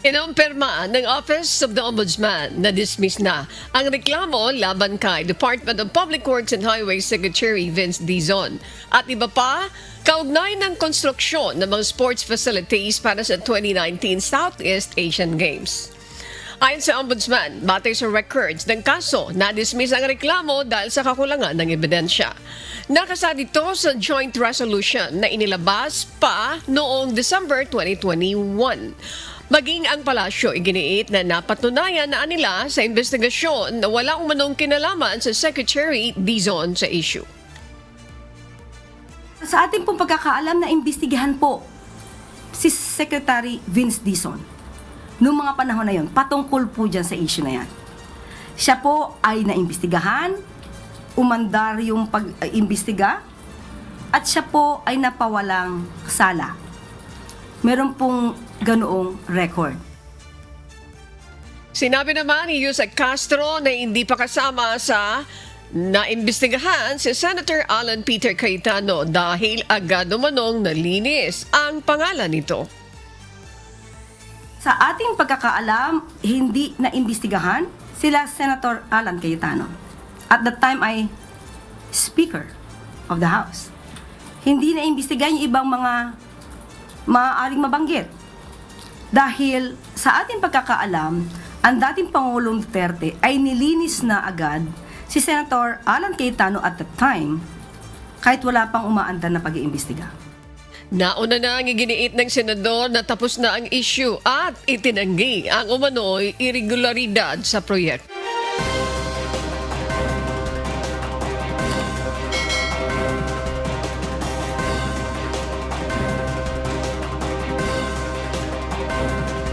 Inumpirma ng Office of the Ombudsman na dismiss na ang reklamo laban kay Department of Public Works and Highways Secretary Vince Dizon at iba pa kaugnay ng konstruksyon ng mga sports facilities para sa 2019 Southeast Asian Games. Ayon sa Ombudsman, batay sa records ng kaso, na-dismiss ang reklamo dahil sa kakulangan ng ebidensya. Nakasad ito sa joint resolution na inilabas pa noong December 2021. Maging ang palasyo iginiit na napatunayan na nila sa investigasyon na wala umanong kinalaman sa Secretary Dizon sa issue. Sa ating pong pagkakaalam na imbestigahan po si Secretary Vince Dizon noong mga panahon na yon, patungkol po dyan sa issue na yan. Siya po ay naimbestigahan, umandar yung pag-imbestiga, at siya po ay napawalang sala. Meron pong ganoong record. Sinabi naman ni Yusek Castro na hindi pa kasama sa naimbestigahan si Senator Alan Peter Cayetano dahil agad umanong nalinis ang pangalan nito. Sa ating pagkakaalam, hindi naimbestigahan sila Senator Alan Cayetano. At that time ay Speaker of the House. Hindi naimbestigahan yung ibang mga maaaring mabanggit. Dahil sa ating pagkakaalam, ang dating Pangulong Duterte ay nilinis na agad si Senator Alan Cayetano at the time kahit wala pang umaandar na pag-iimbestiga. Nauna na ang iginiit ng senador na tapos na ang issue at itinanggi ang umano'y irregularidad sa proyekto.